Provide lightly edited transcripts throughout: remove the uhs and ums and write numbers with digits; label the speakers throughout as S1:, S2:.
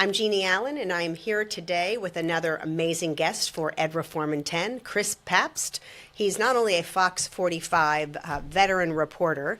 S1: I'm Jeanne Allen, and I am here today with another amazing guest for Edreform in 10, Chris Papst. He's not only a Fox 45 veteran reporter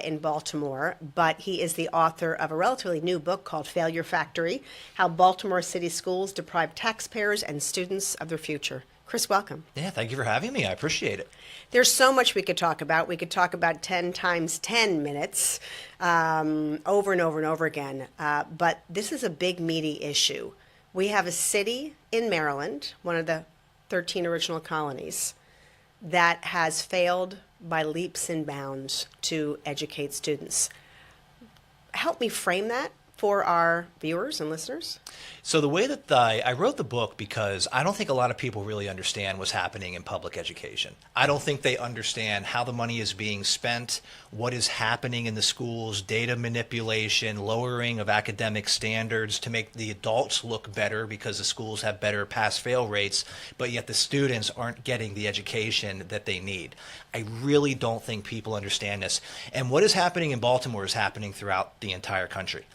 S1: in Baltimore, but he is the author of a relatively new book called Failure Factory: How Baltimore City Schools Deprive Taxpayers and Students of Their Future. Chris, welcome.
S2: Yeah, thank you for having me. I appreciate it.
S1: There's so much we could talk about. We could talk about 10 times 10 minutes over and over and over again. But this is a big, meaty issue. We have a city in Maryland, one of the 13 original colonies, that has failed by leaps and bounds to educate students. Help me frame that for our viewers and listeners.
S2: So the way that I wrote the book because I don't think a lot of people really understand what's happening in public education. I don't think they understand how the money is being spent, what is happening in the schools, data manipulation, lowering of academic standards to make the adults look better because the schools have better pass-fail rates, but yet the students aren't getting the education that they need. I really don't think people understand this. And what is happening in Baltimore is happening throughout the entire country.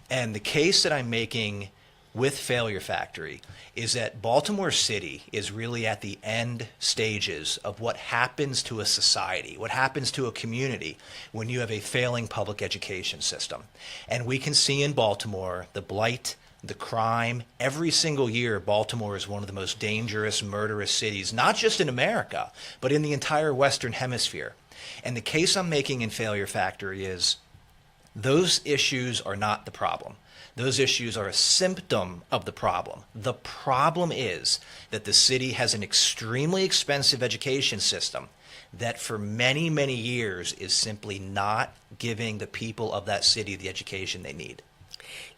S2: And the case that I'm making with Failure Factory is that Baltimore City is really at the end stages of what happens to a society, what happens to a community when you have a failing public education system. And we can see in Baltimore the blight, the crime. Every single year, Baltimore is one of the most dangerous, murderous cities, not just in America, but in the entire Western Hemisphere. And the case I'm making in Failure Factory is those issues are not the problem. Those issues are a symptom of the problem. The problem is that the city has an extremely expensive education system that for many, many years is simply not giving the people of that city the education they need.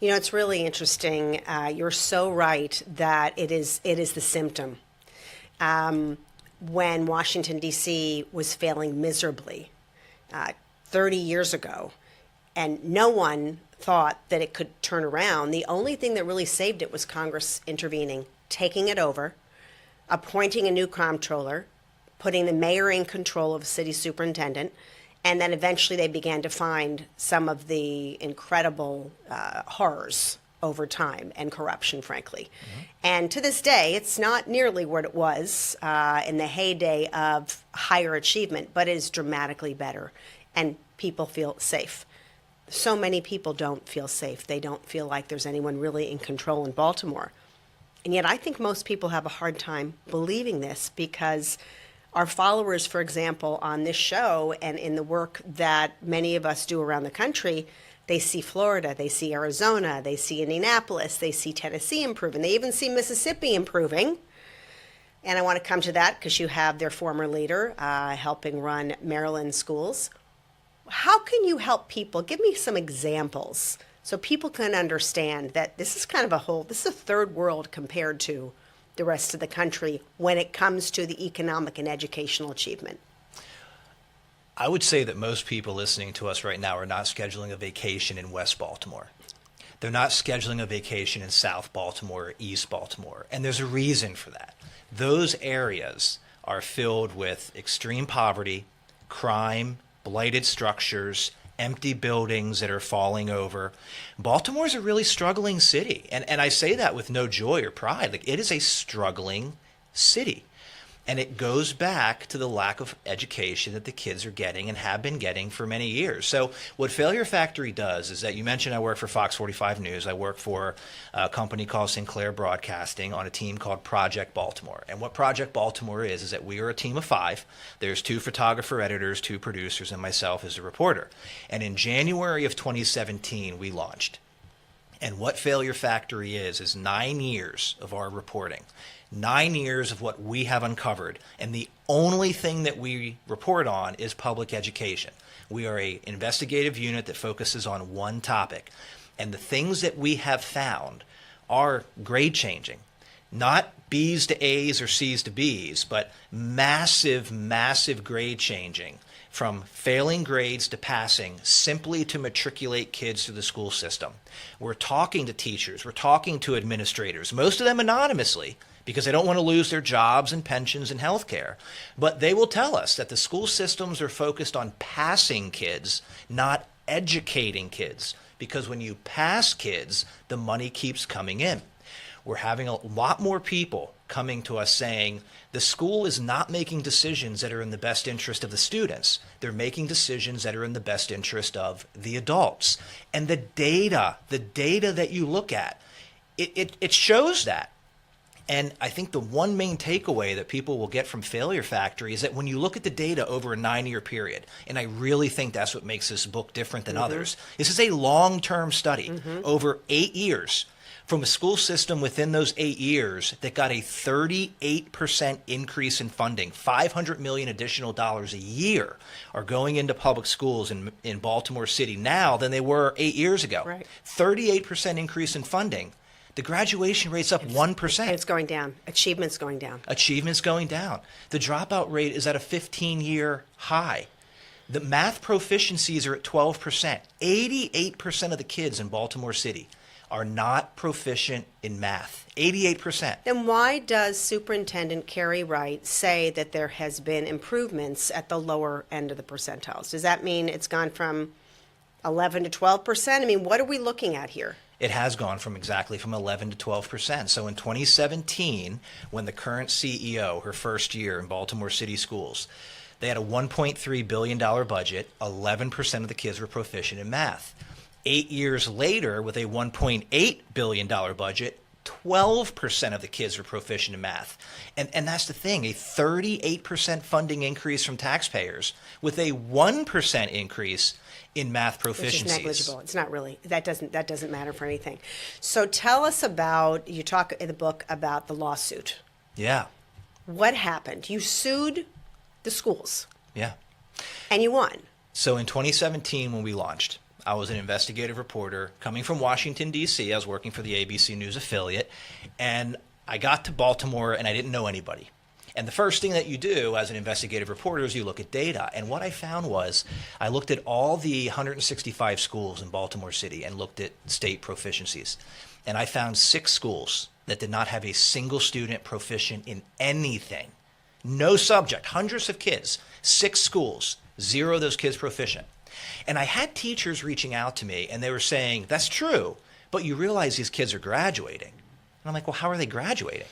S1: You know, it's really interesting. You're so right that it is the symptom. When Washington, D.C. was failing miserably 30 years ago, and no one thought that it could turn around, the only thing that really saved it was Congress intervening, taking it over, appointing a new comptroller, putting the mayor in control of the city superintendent, and then eventually they began to find some of the incredible horrors over time and corruption, frankly. Mm-hmm. And to this day, it's not nearly what it was in the heyday of higher achievement, but it is dramatically better, and people feel safe. So many people don't feel safe. They don't feel like there's anyone really in control in Baltimore. And yet I think most people have a hard time believing this because our followers, for example, on this show and in the work that many of us do around the country, they see Florida, they see Arizona, they see Indianapolis, they see Tennessee improving, they even see Mississippi improving. And I want to come to that because you have their former leader helping run Maryland schools. How can you help people? Give me some examples so people can understand that this is kind of this is a third world compared to the rest of the country when it comes to the economic and educational achievement.
S2: I would say that most people listening to us right now are not scheduling a vacation in West Baltimore. They're not scheduling a vacation in South Baltimore or East Baltimore. And there's a reason for that. Those areas are filled with extreme poverty, crime, blighted structures, empty buildings that are falling over. Baltimore's a really struggling city. And I say that with no joy or pride. Like, it is a struggling city. And it goes back to the lack of education that the kids are getting and have been getting for many years. So what Failure Factory does is that you mentioned I work for Fox 45 News. I work for a company called Sinclair Broadcasting on a team called Project Baltimore. And what Project Baltimore is that we are a team of 5. There's 2 photographer editors, 2 producers, and myself as a reporter. And in January of 2017, we launched. And what Failure Factory is 9 years of our reporting. 9 years of what we have uncovered, and the only thing that we report on is public education. We are an investigative unit that focuses on one topic, and the things that we have found are grade changing. Not B's to A's or C's to B's, but massive, massive grade changing from failing grades to passing simply to matriculate kids through the school system. We're talking to teachers, we're talking to administrators, most of them anonymously, because they don't want to lose their jobs and pensions and health care. But they will tell us that the school systems are focused on passing kids, not educating kids, because when you pass kids, the money keeps coming in. We're having a lot more people coming to us saying the school is not making decisions that are in the best interest of the students. They're making decisions that are in the best interest of the adults. And the data that you look at, it shows that. And I think the one main takeaway that people will get from Failure Factory is that when you look at the data over a 9-year period, and I really think that's what makes this book different than others, this is a long-term study over 8 years from a school system within those 8 years that got a 38% increase in funding. $500 million additional dollars a year are going into public schools in Baltimore City now than they were 8 years ago.
S1: Right.
S2: 38% increase in funding. The graduation rate's up 1%.
S1: It's going down. Achievement's going down.
S2: Achievement's going down. The dropout rate is at a 15-year high. The math proficiencies are at 12%. 88% of the kids in Baltimore City are not proficient in math. 88%.
S1: Then why does Superintendent Carrie Wright say that there has been improvements at the lower end of the percentiles? Does that mean it's gone from 11 to 12%? I mean, what are we looking at here?
S2: It has gone from 11 to 12%. So in 2017, when the current CEO, her first year in Baltimore City Schools, they had a $1.3 billion budget. 11% of the kids were proficient in math. 8 years later, with a $1.8 billion budget, 12% of the kids were proficient in math. And that's the thing, a 38% funding increase from taxpayers with a 1% increase in math proficiencies.
S1: Which is negligible. It's not really, that doesn't matter for anything. So tell us about, you talk in the book about the lawsuit.
S2: Yeah.
S1: What happened? You sued the schools.
S2: Yeah.
S1: And you won.
S2: So in 2017, when we launched, I was an investigative reporter coming from Washington, D.C. I was working for the ABC News affiliate, and I got to Baltimore and I didn't know anybody. And the first thing that you do as an investigative reporter is you look at data. And what I found was I looked at all the 165 schools in Baltimore City and looked at state proficiencies. And I found 6 schools that did not have a single student proficient in anything. No subject, hundreds of kids, 6 schools, 0 of those kids proficient. And I had teachers reaching out to me and they were saying, that's true, but you realize these kids are graduating. And I'm like, well, how are they graduating?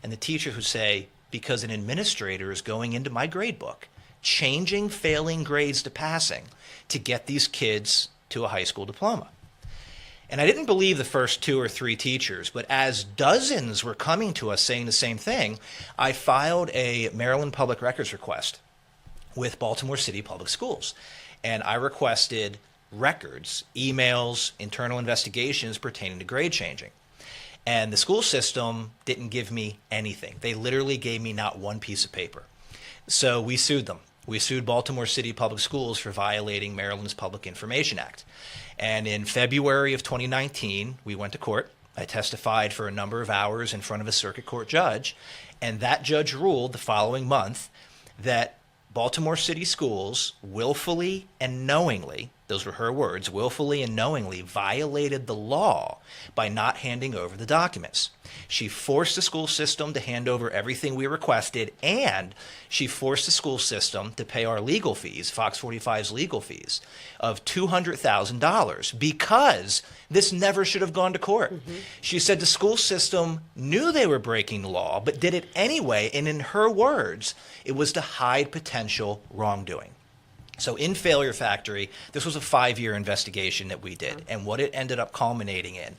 S2: And the teachers would say, because an administrator is going into my grade book, changing failing grades to passing to get these kids to a high school diploma. And I didn't believe the first 2 or 3 teachers, but as dozens were coming to us saying the same thing, I filed a Maryland Public Records request with Baltimore City Public Schools. And I requested records, emails, internal investigations pertaining to grade changing. And the school system didn't give me anything. They literally gave me not one piece of paper. So we sued them. We sued Baltimore City Public Schools for violating Maryland's Public Information Act. And in February of 2019, we went to court. I testified for a number of hours in front of a circuit court judge. And that judge ruled the following month that Baltimore City Schools willfully and knowingly, those were her words, willfully and knowingly violated the law by not handing over the documents. She forced the school system to hand over everything we requested, and she forced the school system to pay our legal fees, Fox 45's legal fees, of $200,000 because this never should have gone to court. She said the school system knew they were breaking the law, but did it anyway, and in her words, it was to hide potential wrongdoing. So in Failure Factory, this was a 5-year investigation that we did, and what it ended up culminating in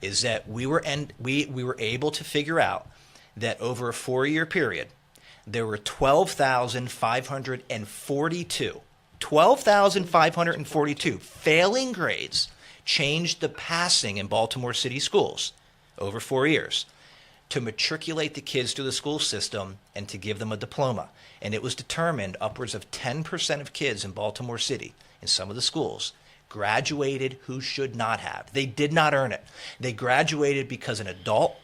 S2: is that we were able to figure out that over a 4-year period, there were 12,542 failing grades changed the passing in Baltimore City Schools over 4 years to matriculate the kids to the school system and to give them a diploma. And it was determined upwards of 10% of kids in Baltimore City, in some of the schools, graduated who should not have. They did not earn it. They graduated because an adult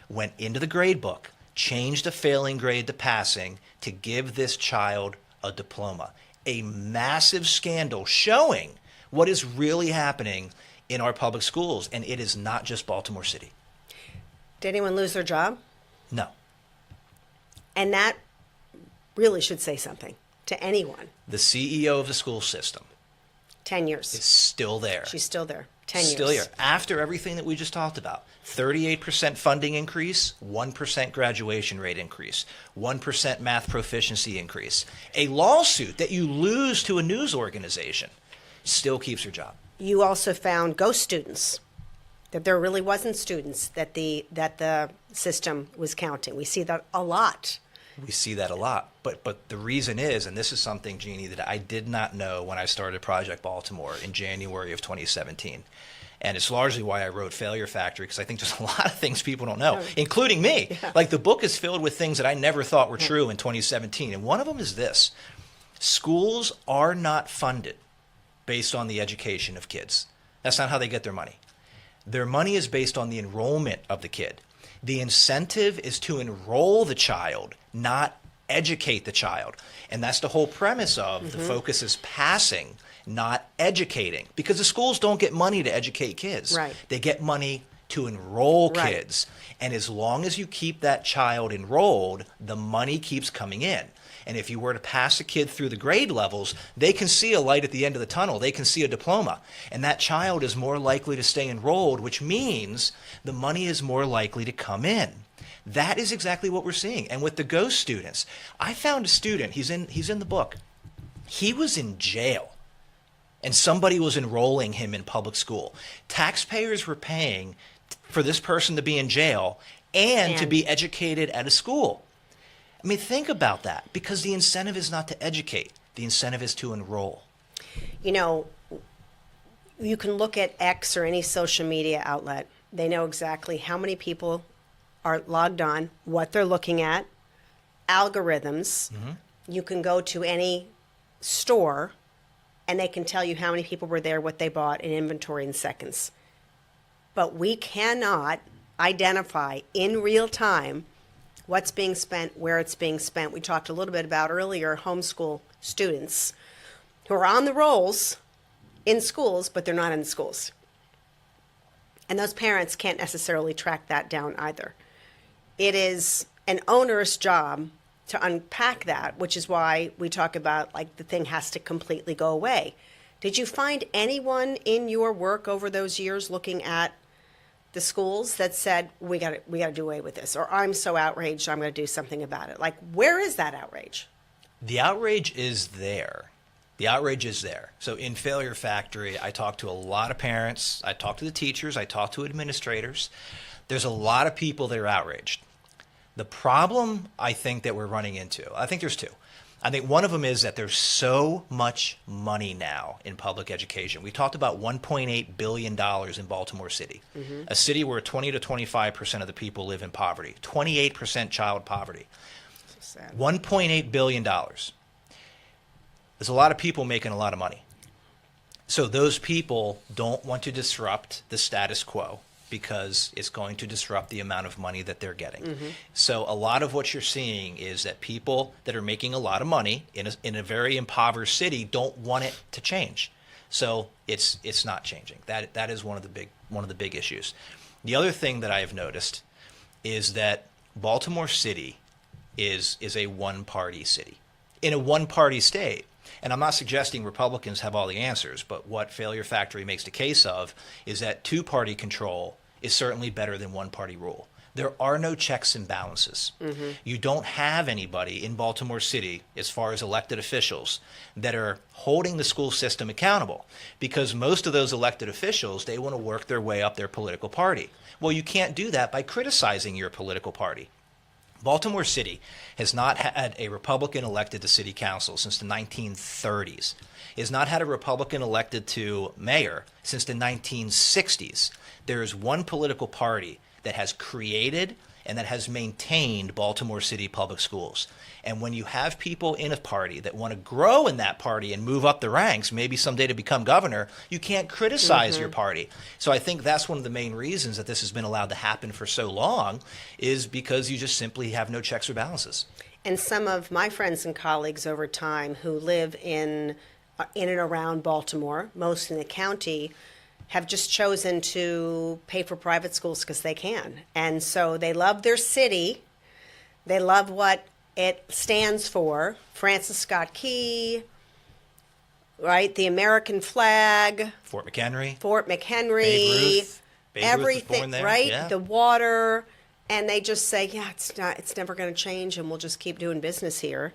S2: went into the grade book, changed a failing grade to passing to give this child a diploma. A massive scandal showing what is really happening in our public schools. And it is not just Baltimore City.
S1: Did anyone lose their job?
S2: No.
S1: And that really should say something to anyone.
S2: The CEO of the school system
S1: 10 years.
S2: is still there.
S1: She's still there. 10 years.
S2: Still here. After everything that we just talked about. 38% funding increase, 1% graduation rate increase, 1% math proficiency increase. A lawsuit that you lose to a news organization still keeps her job.
S1: You also found ghost students, that there really wasn't students that the system was counting. We see that a lot.
S2: We see that a lot. But the reason is, and this is something, Jeannie, that I did not know when I started Project Baltimore in January of 2017. And it's largely why I wrote Failure Factory, because I think there's a lot of things people don't know, including me. Yeah. Like, the book is filled with things that I never thought were true in 2017. And one of them is this: schools are not funded based on the education of kids. That's not how they get their money. Their money is based on the enrollment of the kid. The incentive is to enroll the child, not educate the child. And that's the whole premise of the focus is passing, not educating. Because the schools don't get money to educate kids.
S1: Right.
S2: They get money to enroll kids. And as long as you keep that child enrolled, the money keeps coming in. And if you were to pass a kid through the grade levels, they can see a light at the end of the tunnel. They can see a diploma. And that child is more likely to stay enrolled, which means the money is more likely to come in. That is exactly what we're seeing. And with the ghost students, I found a student, he's in the book. He was in jail, and somebody was enrolling him in public school. Taxpayers were paying for this person to be in jail and to be educated at a school. I mean, think about that, because the incentive is not to educate. The incentive is to enroll.
S1: You know, you can look at X or any social media outlet. They know exactly how many people are logged on, what they're looking at, algorithms. You can go to any store, and they can tell you how many people were there, what they bought, and inventory in seconds. But we cannot identify in real time what's being spent, where it's being spent. We talked a little bit about earlier homeschool students who are on the rolls in schools, but they're not in schools. And those parents can't necessarily track that down either. It is an onerous job to unpack that, which is why we talk about, like, the thing has to completely go away. Did you find anyone in your work over those years looking at the schools that said, we got to do away with this, or I'm so outraged, I'm going to do something about it? Like, where is that outrage?
S2: The outrage is there. The outrage is there. So in Failure Factory, I talked to a lot of parents, I talked to the teachers, I talked to administrators. There's a lot of people that are outraged. The problem I think that we're running into, I think there's two. I think one of them is that there's so much money now in public education. We talked about $1.8 billion in Baltimore City, a city where 20 to 25% of the people live in poverty, 28% child poverty.
S1: So sad.
S2: $1.8 billion. There's a lot of people making a lot of money. So those people don't want to disrupt the status quo, because it's going to disrupt the amount of money that they're getting. So a lot of what you're seeing is that people that are making a lot of money in a very impoverished city don't want it to change. So it's not changing. That is one of the big issues. The other thing that I have noticed is that Baltimore City is a one-party city. In a one-party state, and I'm not suggesting Republicans have all the answers, but what Failure Factory makes the case of is that two-party control is certainly better than one-party rule. There are no checks and balances. You don't have anybody in Baltimore City, as far as elected officials, that are holding the school system accountable, because most of those elected officials, they want to work their way up their political party. Well, you can't do that by criticizing your political party. Baltimore City has not had a Republican elected to city council since the 1930s. It has not had a Republican elected to mayor since the 1960s. There is one political party that has created and that has maintained Baltimore City Public Schools. And when you have people in a party that want to grow in that party and move up the ranks, maybe someday to become governor, you can't criticize your party. So I think that's one of the main reasons that this has been allowed to happen for so long, is because you just simply have no checks or balances.
S1: And some of my friends and colleagues over time who live in and around Baltimore, most in the county, have just chosen to pay for private schools because they can. And so they love their city. They love what it stands for. Francis Scott Key, right? The American flag,
S2: Fort McHenry.
S1: Fort
S2: Babe
S1: McHenry,
S2: Ruth. Babe Ruth was
S1: everything,
S2: born there.
S1: right?
S2: Yeah.
S1: The water, and they just say, yeah, it's never going to change, and we'll just keep doing business here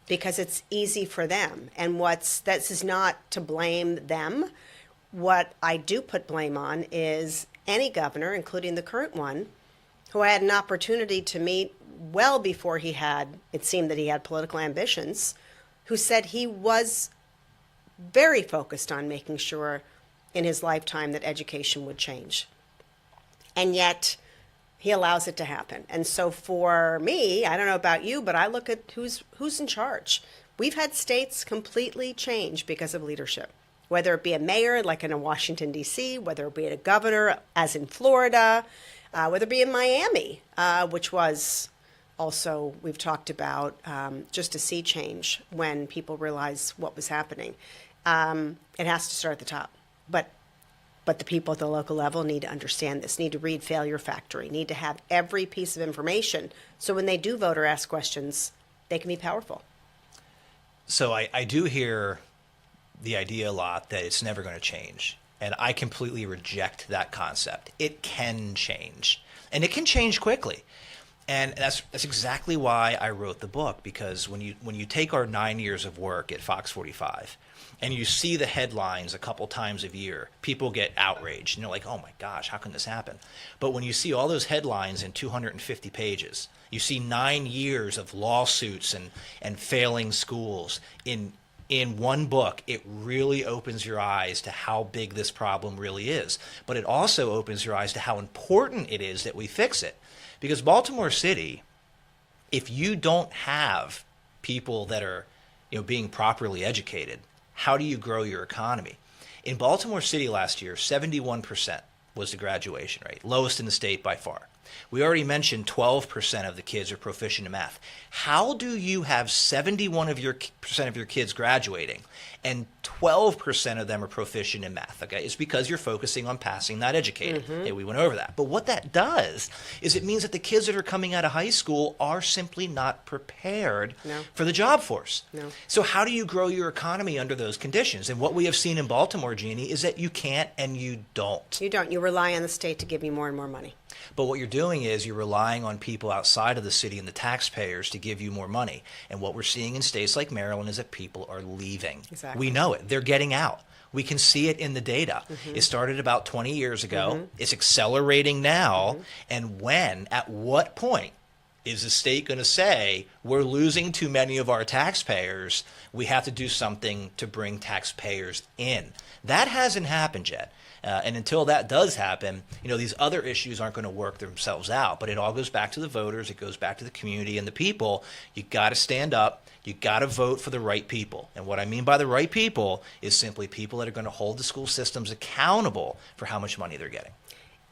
S1: because it's easy for them. And this is not to blame them. What I do put blame on is any governor, including the current one, who I had an opportunity to meet well before it seemed that he had political ambitions, who said he was very focused on making sure in his lifetime that education would change. And yet he allows it to happen. And so for me, I don't know about you, but I look at who's in charge. We've had states completely change because of leadership, whether it be a mayor like in Washington, D.C., whether it be a governor as in Florida, whether it be in Miami, which was also, we've talked about just a sea change when people realize what was happening. It has to start at the top. But the people at the local level need to understand this, need to read Failure Factory, need to have every piece of information so when they do vote or ask questions, they can be powerful.
S2: So I do hear the idea a lot that it's never going to change. And I completely reject that concept. It can change. And it can change quickly. And that's exactly why I wrote the book, because when you take our 9 years of work at Fox 45 and you see the headlines a couple times a year, people get outraged and they're like, oh my gosh, how can this happen? But when you see all those headlines in 250 pages, you see 9 years of lawsuits and failing schools in one book, it really opens your eyes to how big this problem really is. But it also opens your eyes to how important it is that we fix it. Because Baltimore City, if you don't have people that are being properly educated, how do you grow your economy? In Baltimore City last year, 71% was the graduation rate, lowest in the state by far. We already mentioned 12% of the kids are proficient in math. How do you have 71% of your kids graduating and 12% of them are proficient in math? Okay, it's because you're focusing on passing, not educating. Okay, we went over that. But what that does is it means that the kids that are coming out of high school are simply not prepared for the job force. So how do you grow your economy under those conditions? And what we have seen in Baltimore, Jeanne, is that you can't and you don't.
S1: You don't. You rely on the state to give you more and more money.
S2: But what you're doing is you're relying on people outside of the city and the taxpayers to give you more money. And what we're seeing in states like Maryland is that people are leaving.
S1: Exactly.
S2: We know it. They're getting out. We can see it in the data. It started about 20 years ago. It's accelerating now. And at what point is the state going to say, we're losing too many of our taxpayers, we have to do something to bring taxpayers in? That hasn't happened yet. And until that does happen, these other issues aren't going to work themselves out. But it all goes back to the voters. It goes back to the community and the people. You got to stand up. You got to vote for the right people. And what I mean by the right people is simply people that are going to hold the school systems accountable for how much money they're getting.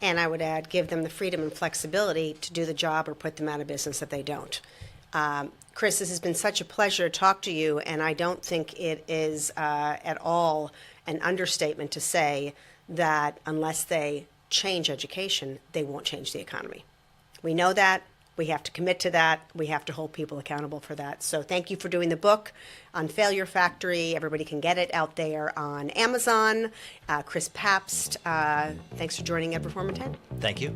S1: And I would add, give them the freedom and flexibility to do the job or put them out of business if they don't. Chris, this has been such a pleasure to talk to you, and I don't think it is at all an understatement to say that unless they change education, they won't change the economy. We know that. We have to commit to that. We have to hold people accountable for that. So thank you for doing the book on Failure Factory. Everybody can get it out there on Amazon. Chris Papst, thanks for joining Edreform at 10.
S2: Thank you.